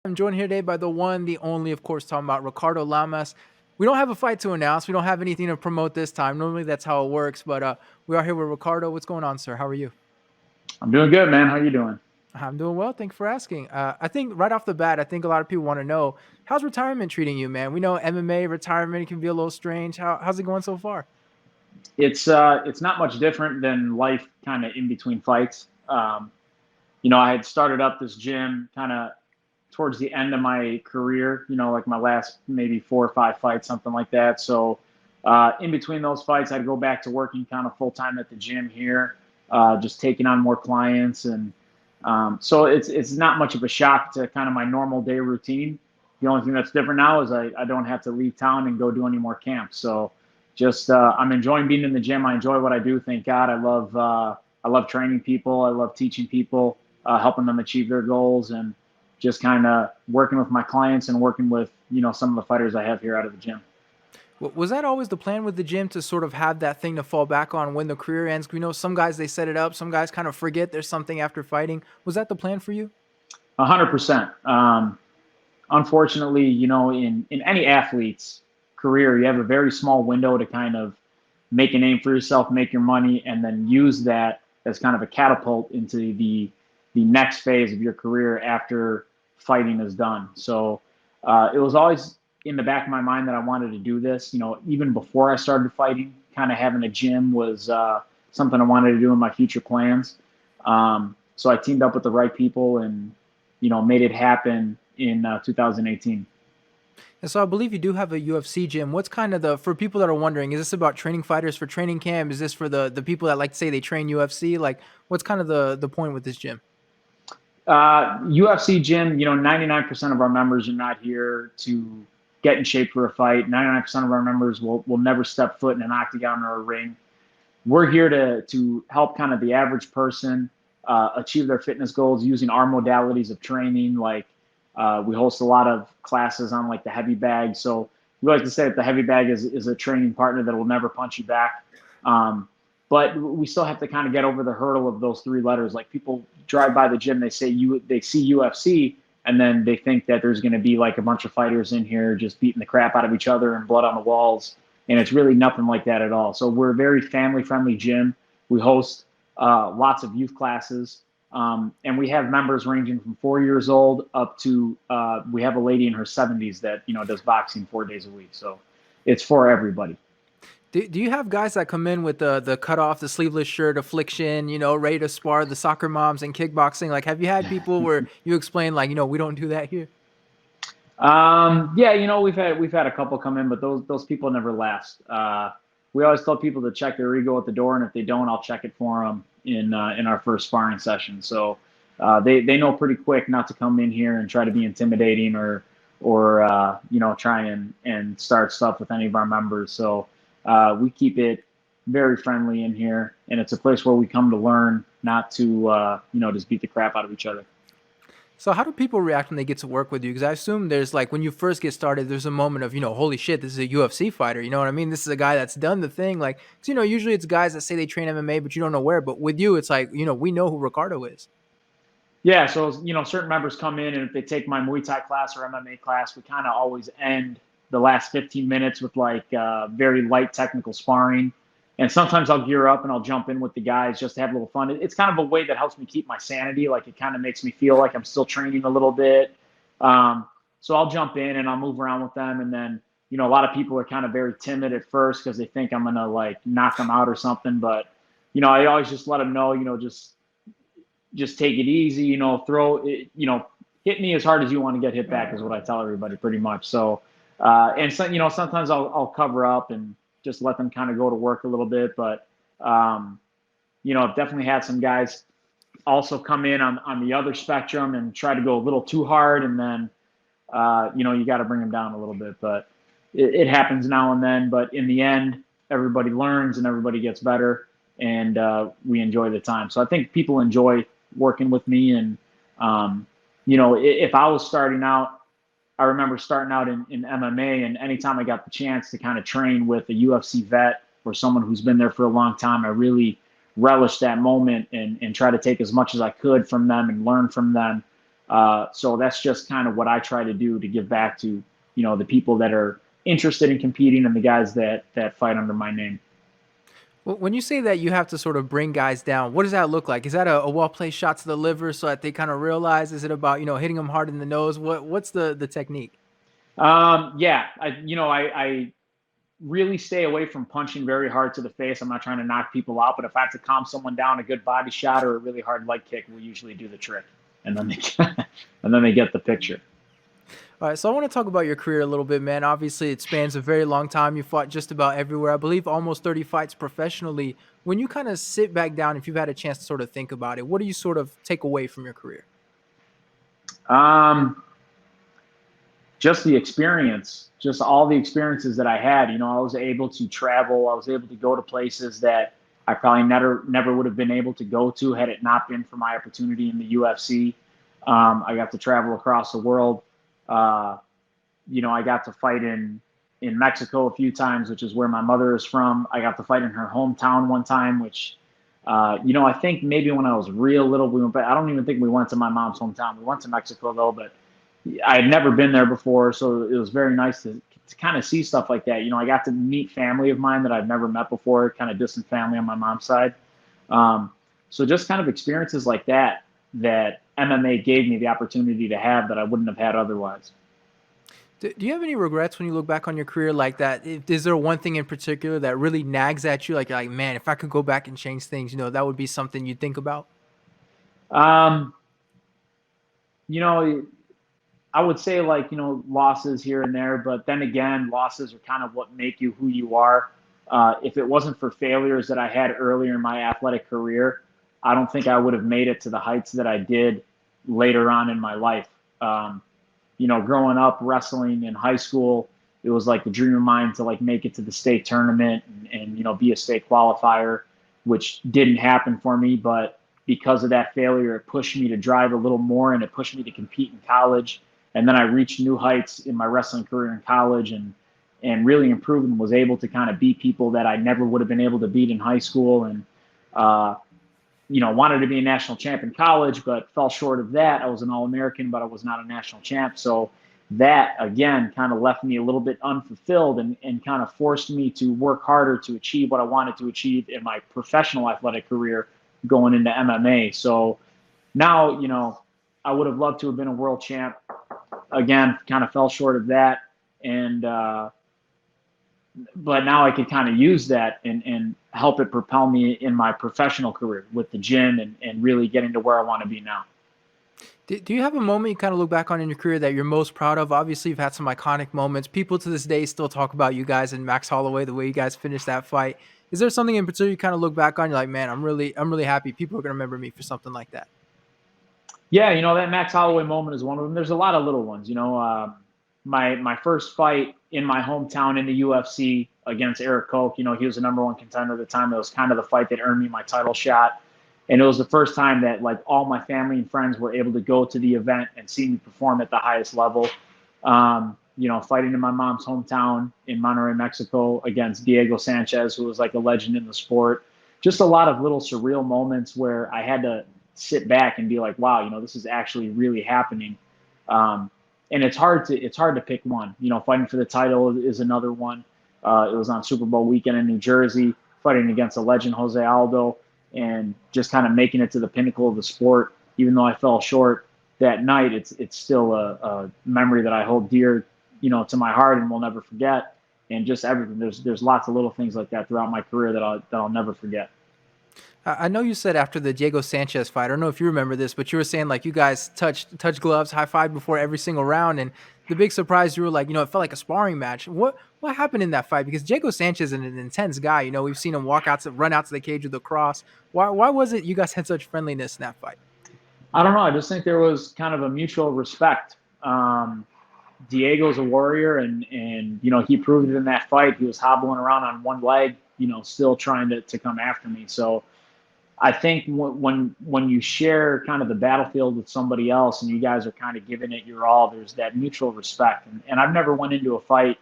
I'm joined here today by the one, the only, of course, talking about Ricardo Lamas. We don't have a fight to announce. We don't have anything to promote this time. Normally, that's how it works. But we are here with Ricardo. What's going on, sir? How are you? I'm doing good, man. How you doing? I'm doing well. Thanks for asking. I think right off the bat, I think a lot of people want to know, how's retirement treating you, man? We know MMA retirement can be a little strange. How's it going so far? It's not much different than life kind of in between fights. I had started up this gym kind of towards the end of my career, like my last maybe 4 or 5 fights, something like that. So in between those fights, I'd go back to working kind of full time at the gym here, just taking on more clients. And so it's not much of a shock to kind of my normal day routine. The only thing that's different now is I don't have to leave town and go do any more camps. So just I'm enjoying being in the gym. I enjoy what I do. Thank God. I love training people. I love teaching people, helping them achieve their goals, and just kind of working with my clients and working with some of the fighters I have here out of the gym. Was that always the plan with the gym, to sort of have that thing to fall back on when the career ends? We know some guys, they set it up. Some guys kind of forget there's something after fighting. Was that the plan for you? 100%. Unfortunately, in any athlete's career, you have a very small window to kind of make a name for yourself, make your money, and then use that as kind of a catapult into the next phase of your career after fighting is done. So it was always in the back of my mind that I wanted to do this. Even before I started fighting, kind of having a gym was something I wanted to do in my future plans. So I teamed up with the right people and made it happen in 2018. And so I believe you do have a UFC gym. What's kind of for people that are wondering, is this about training fighters for training camp? Is this for the people that like to say they train UFC? Like, what's kind of the point with this gym? UFC gym, 99% of our members are not here to get in shape for a fight. 99% of our members will never step foot in an octagon or a ring. We're here to help kind of the average person achieve their fitness goals using our modalities of training. Like we host a lot of classes on like the heavy bag. So we like to say that the heavy bag is a training partner that will never punch you back. Um, but we still have to kind of get over the hurdle of those 3 letters. Like people drive by the gym, they see UFC, and then they think that there's going to be like a bunch of fighters in here just beating the crap out of each other and blood on the walls, and it's really nothing like that at all. So we're a very family friendly gym. We host lots of youth classes, and we have members ranging from 4 years old up to we have a lady in her 70s that does boxing 4 days a week. So it's for everybody. Do you have guys that come in with the cut off, the sleeveless shirt, affliction, ready to spar, the soccer moms and kickboxing? Like, have you had people where you explain, like, we don't do that here? Yeah, we've had a couple come in, but those people never last. We always tell people to check their ego at the door, and if they don't, I'll check it for them in our first sparring session. So they know pretty quick not to come in here and try to be intimidating or try and start stuff with any of our members. So we keep it very friendly in here, and it's a place where we come to learn, not to just beat the crap out of each other. So how do people react when they get to work with you? Because I assume there's, like, when you first get started, there's a moment of, holy shit, this is a UFC fighter. You know what I mean? This is a guy that's done the thing. Like, 'cause, usually it's guys that say they train MMA, but you don't know where. But with you, it's like, we know who Ricardo is. Yeah, so certain members come in, and if they take my Muay Thai class or MMA class, we kind of always end the last 15 minutes with like very light technical sparring. And sometimes I'll gear up and I'll jump in with the guys just to have a little fun. It's kind of a way that helps me keep my sanity. Like it kind of makes me feel like I'm still training a little bit. So I'll jump in and I'll move around with them. And then, a lot of people are kind of very timid at first because they think I'm going to like knock them out or something. But, I always just let them know, just take it easy, throw it, hit me as hard as you want to get hit back is what I tell everybody pretty much. So, and so, sometimes I'll cover up and just let them kind of go to work a little bit. But, I've definitely had some guys also come in on the other spectrum and try to go a little too hard. And then, you got to bring them down a little bit, but it happens now and then. But in the end, everybody learns and everybody gets better, and we enjoy the time. So I think people enjoy working with me. And, if I was starting out, I remember starting out in MMA, and anytime I got the chance to kind of train with a UFC vet or someone who's been there for a long time, I really relished that moment and try to take as much as I could from them and learn from them. So that's just kind of what I try to do to give back to, the people that are interested in competing and the guys that fight under my name. When you say that you have to sort of bring guys down, what does that look like? Is that a well placed shot to the liver so that they kind of realize? Is it about hitting them hard in the nose? What's the technique? Yeah, I really stay away from punching very hard to the face. I'm not trying to knock people out, but if I have to calm someone down, a good body shot or a really hard leg kick will usually do the trick, and then and then they get the picture. All right, so I want to talk about your career a little bit, man. Obviously, it spans a very long time. You fought just about everywhere. I believe almost 30 fights professionally. When you kind of sit back down, if you've had a chance to sort of think about it, what do you sort of take away from your career? Um, just the experience, just all the experiences that I had. I was able to travel. I was able to go to places that I probably never would have been able to go to had it not been for my opportunity in the UFC. I got to travel across the world. Uh, I got to fight in Mexico a few times, which is where my mother is from. I got to fight in her hometown one time, which, I think maybe when I was real little, we went, but I don't even think we went to my mom's hometown. We went to Mexico though, but I had never been there before, so it was very nice to kind of see stuff like that. I got to meet family of mine that I've never met before, kind of distant family on my mom's side. Um, so just kind of experiences like that MMA gave me the opportunity to have that I wouldn't have had otherwise. Do you have any regrets when you look back on your career like that? Is there one thing in particular that really nags at you? Like, you're like, man, if I could go back and change things, that would be something you'd think about? Um, you know, I would say like, losses here and there, but then again, losses are kind of what make you who you are. If it wasn't for failures that I had earlier in my athletic career, I don't think I would have made it to the heights that I did later on in my life. Um, Growing up wrestling in high school, it was like the dream of mine to like make it to the state tournament and be a state qualifier, which didn't happen for me. But because of that failure, it pushed me to drive a little more and it pushed me to compete in college. And then I reached new heights in my wrestling career in college and really improved and was able to kind of beat people that I never would have been able to beat in high school. And uh, wanted to be a national champ in college, but fell short of that. I was an All-American, but I was not a national champ. So that, again, kind of left me a little bit unfulfilled and kind of forced me to work harder to achieve what I wanted to achieve in my professional athletic career going into MMA. So now, I would have loved to have been a world champ. Again, kind of fell short of that. And, but now I could kind of use that and help it propel me in my professional career with the gym and really getting to where I want to be now. Do you have a moment you kind of look back on in your career that you're most proud of? Obviously, you've had some iconic moments. People to this day still talk about you guys and Max Holloway, the way you guys finished that fight. Is there something in particular you kind of look back on? You're like, man, I'm really happy. People are gonna remember me for something like that. Yeah, that Max Holloway moment is one of them. There's a lot of little ones. My first fight in my hometown in the UFC against Eric Koch. He was the number one contender at the time. It was kind of the fight that earned me my title shot. And it was the first time that like all my family and friends were able to go to the event and see me perform at the highest level. Fighting in my mom's hometown in Monterrey, Mexico against Diego Sanchez, who was like a legend in the sport. Just a lot of little surreal moments where I had to sit back and be like, wow, this is actually really happening. And it's hard to pick one. Fighting for the title is another one. It was on Super Bowl weekend in New Jersey, fighting against a legend, Jose Aldo, and just kind of making it to the pinnacle of the sport. Even though I fell short that night, it's still a memory that I hold dear, to my heart and will never forget. And just everything. There's lots of little things like that throughout my career that I'll never forget. I know you said after the Diego Sanchez fight, I don't know if you remember this, but you were saying like you guys touch gloves, high five before every single round, and the big surprise you were like, it felt like a sparring match. What happened in that fight? Because Diego Sanchez is an intense guy. We've seen him run out to the cage with a cross. Why was it you guys had such friendliness in that fight? I don't know. I just think there was kind of a mutual respect. Diego's a warrior, and he proved it in that fight. He was hobbling around on one leg, still trying to come after me. So I think when you share kind of the battlefield with somebody else and you guys are kind of giving it your all, there's that mutual respect. And I've never went into a fight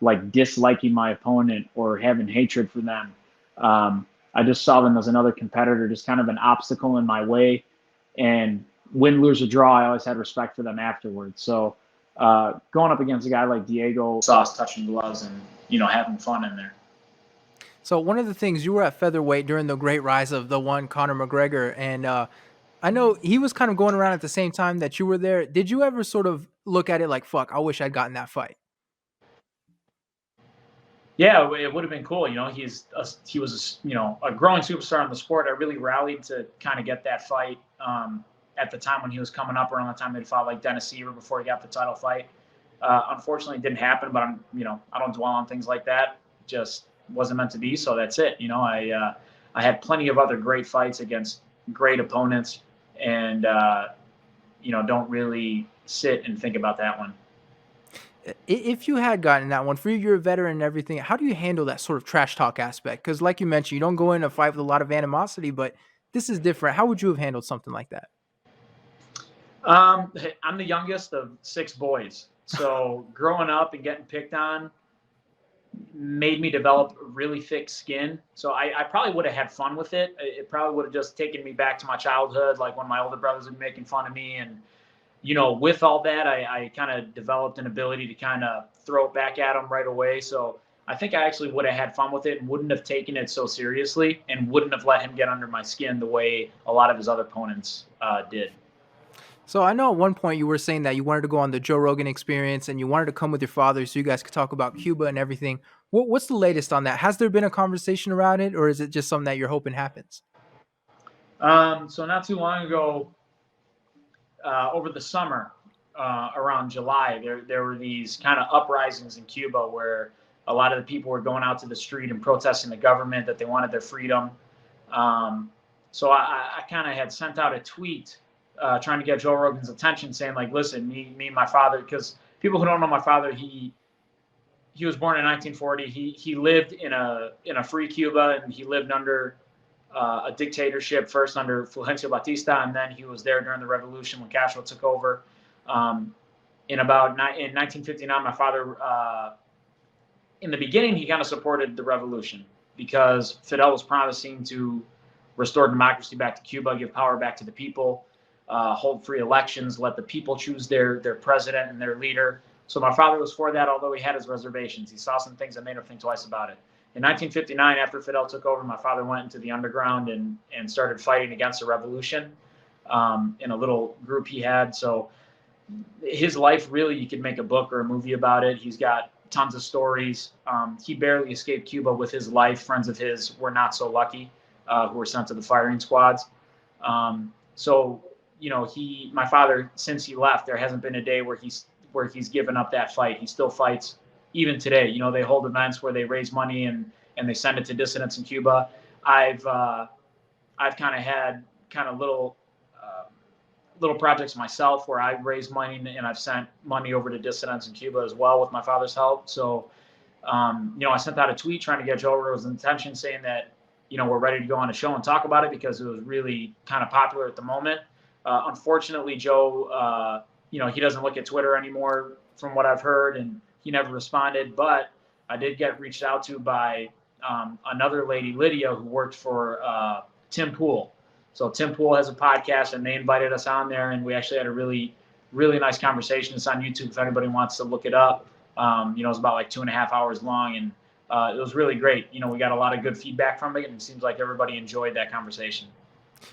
like disliking my opponent or having hatred for them. I just saw them as another competitor, just kind of an obstacle in my way. And win, lose, or draw, I always had respect for them afterwards. So going up against a guy like Diego, saw us touching gloves and having fun in there. So one of the things, you were at featherweight during the great rise of the one Conor McGregor, and I know he was kind of going around at the same time that you were there. Did you ever sort of look at it like, fuck, I wish I'd gotten that fight? Yeah, it would have been cool. He was a growing superstar in the sport. I really rallied to kind of get that fight at the time when he was coming up, around the time they'd fought like Dennis Seaver before he got the title fight. Unfortunately, it didn't happen. But I don't dwell on things like that. Just wasn't meant to be. So that's it. I had plenty of other great fights against great opponents, and don't really sit and think about that one. If you had gotten that one, for you, you're a veteran and everything, how do you handle that sort of trash talk aspect? Because like you mentioned, you don't go in a fight with a lot of animosity, but this is different. How would you have handled something like that? I'm the youngest of 6 boys. So growing up and getting picked on made me develop really thick skin. So I probably would have had fun with it. It probably would have just taken me back to my childhood, like when my older brothers would be making fun of me. And, with all that, I kind of developed an ability to kind of throw it back at them right away. So I think I actually would have had fun with it and wouldn't have taken it so seriously and wouldn't have let him get under my skin the way a lot of his other opponents did. So I know at one point you were saying that you wanted to go on the Joe Rogan experience and you wanted to come with your father so you guys could talk about Cuba and everything. What's the latest on that? Has there been a conversation around it, or is it just something that you're hoping happens? So not too long ago, over the summer, around July, there were these kind of uprisings in Cuba where a lot of the people were going out to the street and protesting the government, that they wanted their freedom. So I kind of had sent out a tweet trying to get Joe Rogan's attention, saying like, listen, me and my father, because people who don't know my father, he was born in 1940. He lived in a free Cuba, and he lived under a dictatorship, first under Fulgencio Batista, and then he was there during the revolution when Castro took over. In 1959, my father, in the beginning, he kind of supported the revolution because Fidel was promising to restore democracy back to Cuba, give power back to the people, hold free elections, let the people choose their president and their leader. So my father was for that, although he had his reservations. He saw some things that made him think twice about it. In 1959, after Fidel took over, my father went into the underground and started fighting against the revolution in a little group he had. So his life, really, you could make a book or a movie about it. He's got tons of stories. He barely escaped Cuba with his life. Friends of his were not so lucky, who were sent to the firing squads. So my father, since he left, there hasn't been a day where he's given up that fight. He still fights even today. They hold events where they raise money and they send it to dissidents in Cuba. I've kind of had little projects myself where I raised money and I've sent money over to dissidents in Cuba as well with my father's help. So, I sent out a tweet trying to get Joe Rogan's attention, saying that, we're ready to go on a show and talk about it because it was really kind of popular at the moment. Unfortunately, Joe, he doesn't look at Twitter anymore from what I've heard, and he never responded. But I did get reached out to by another lady, Lydia, who worked for Tim Pool. So Tim Pool has a podcast, and they invited us on there, and we actually had a really, really nice conversation. It's on YouTube if anybody wants to look it up. It's about like 2.5 hours long, and it was really great. We got a lot of good feedback from it, and it seems like everybody enjoyed that conversation.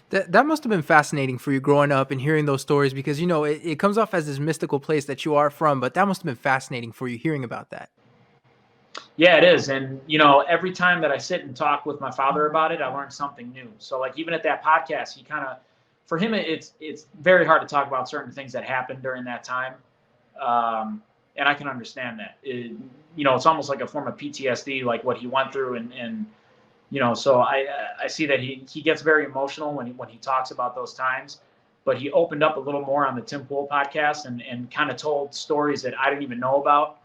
That must have been fascinating for you growing up and hearing those stories because, it comes off as this mystical place that you are from, but that must have been fascinating for you hearing about that. Yeah, it is. And, every time that I sit and talk with my father about it, I learn something new. So like even at that podcast, for him, it's very hard to talk about certain things that happened during that time. And I can understand that. It's almost like a form of PTSD, like what he went through. And so I see that he gets very emotional when he talks about those times. But he opened up a little more on the Tim Pool podcast and kind of told stories that I didn't even know about.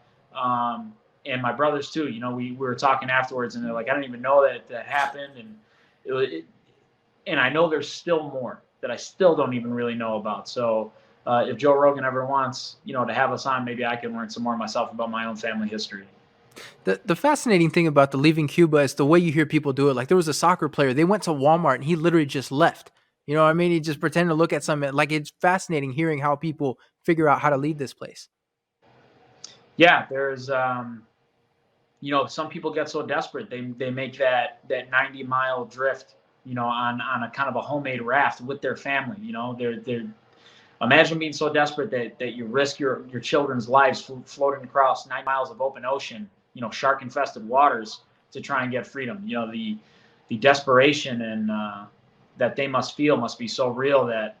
And my brothers too, we were talking afterwards, and they're like, I didn't even know that happened. And and I know there's still more that I still don't even really know about. So if Joe Rogan ever wants, to have us on, maybe I can learn some more myself about my own family history. The fascinating thing about the leaving Cuba is the way you hear people do it. Like there was a soccer player, they went to Walmart and he literally just left. You know what I mean? He just pretended to look at something. Like, it's fascinating hearing how people figure out how to leave this place. Yeah, there's some people get so desperate they make that 90-mile drift, on a kind of a homemade raft with their family. They're imagine being so desperate that you risk your children's lives floating across 9 miles of open ocean, shark infested waters to try and get freedom. The desperation and that they must feel must be so real that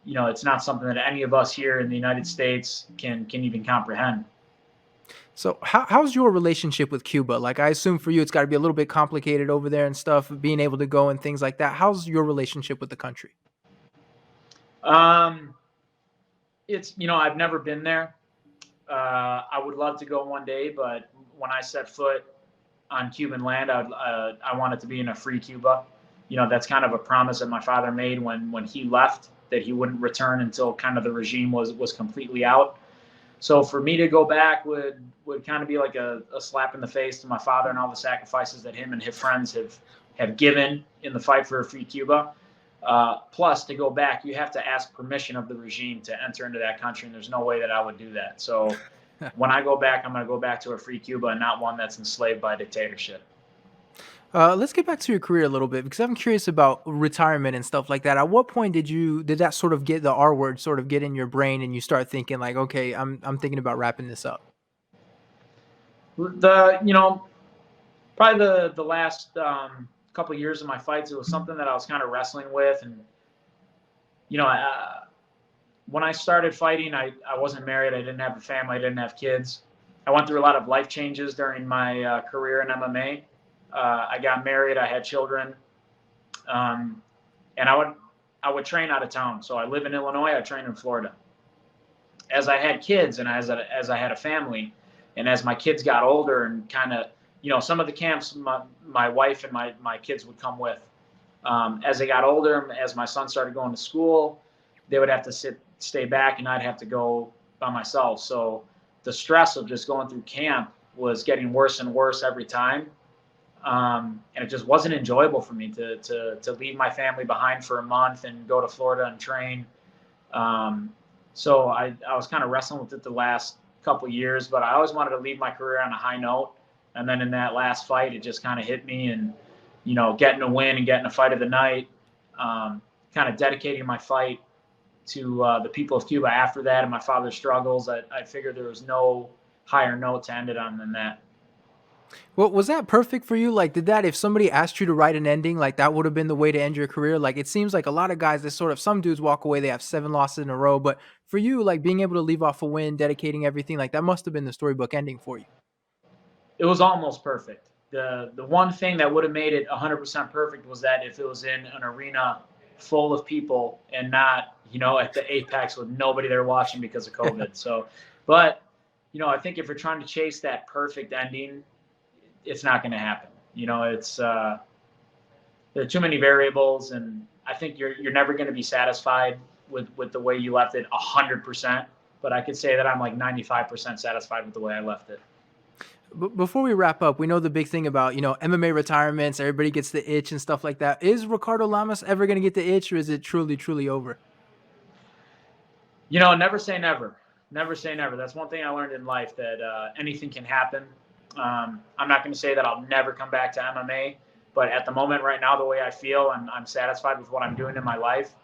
it's not something that any of us here in the United States can even comprehend. So how's your relationship with Cuba? Like, I assume for you it's got to be a little bit complicated over there and stuff, being able to go and things like that. How's your relationship with the country? Um, it's I've never been there. I would love to go one day, but when I set foot on Cuban land, I want it to be in a free Cuba. That's kind of a promise that my father made when he left, that he wouldn't return until kind of the regime was completely out. So for me to go back would kind of be like a slap in the face to my father and all the sacrifices that him and his friends have given in the fight for a free Cuba. Plus, to go back, you have to ask permission of the regime to enter into that country, and there's no way that I would do that. So when I go back, I'm going to go back to a free Cuba and not one that's enslaved by dictatorship. Let's get back to your career a little bit because I'm curious about retirement and stuff like that. At what point did that sort of get the R word sort of get in your brain and you start thinking like, okay, I'm thinking about wrapping this up? Probably the last couple of years of my fights, it was something that I was kind of wrestling with, and when I started fighting, I wasn't married, I didn't have a family, I didn't have kids. I went through a lot of life changes during my career in MMA. I got married, I had children, and I would train out of town. So I live in Illinois, I train in Florida. As I had kids and as I had a family, and as my kids got older and kind of, some of the camps my wife and my kids would come with. As they got older, as my son started going to school, they would have to stay back, and I'd have to go by myself. So the stress of just going through camp was getting worse and worse every time. And it just wasn't enjoyable for me to leave my family behind for a month and go to Florida and train. So I was kind of wrestling with it the last couple of years, but I always wanted to leave my career on a high note. And then in that last fight, it just kind of hit me, and getting a win and getting a fight of the night, kind of dedicating my fight to the people of Cuba after that and my father's struggles. I figured there was no higher note to end it on than that. Well, was that perfect for you? Like, if somebody asked you to write an ending, like that would have been the way to end your career? Like, it seems like a lot of guys, that sort of, some dudes walk away, they have 7 losses in a row. But for you, like being able to leave off a win, dedicating everything, like that must have been the storybook ending for you. It was almost perfect. The one thing that would have made it 100% perfect was that if it was in an arena full of people and not, at the apex with nobody there watching because of COVID. So, but, I think if you're trying to chase that perfect ending, it's not going to happen. It's there are too many variables, and I think you're never going to be satisfied with the way you left it 100%. But I could say that I'm like 95% satisfied with the way I left it. Before we wrap up, we know the big thing about, MMA retirements, everybody gets the itch and stuff like that. Is Ricardo Lamas ever going to get the itch, or is it truly, truly over? Never say never. Never say never. That's one thing I learned in life, that anything can happen. I'm not going to say that I'll never come back to MMA, but at the moment right now, the way I feel, I'm satisfied with what I'm doing in my life.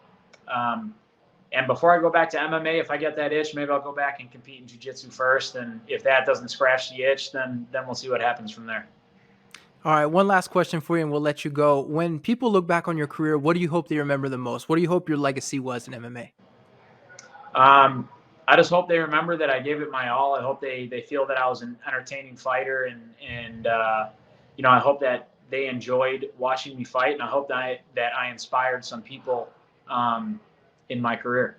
And before I go back to MMA, if I get that itch, maybe I'll go back and compete in jiu-jitsu first. And if that doesn't scratch the itch, then we'll see what happens from there. All right, one last question for you, and we'll let you go. When people look back on your career, what do you hope they remember the most? What do you hope your legacy was in MMA? I just hope they remember that I gave it my all. I hope they feel that I was an entertaining fighter, and I hope that they enjoyed watching me fight, and I hope that I inspired some people in my career.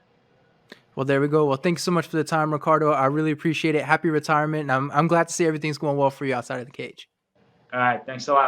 Well, there we go. Well, thanks so much for the time, Ricardo. I really appreciate it. Happy retirement, and I'm glad to see everything's going well for you outside of the cage. All right, thanks a lot.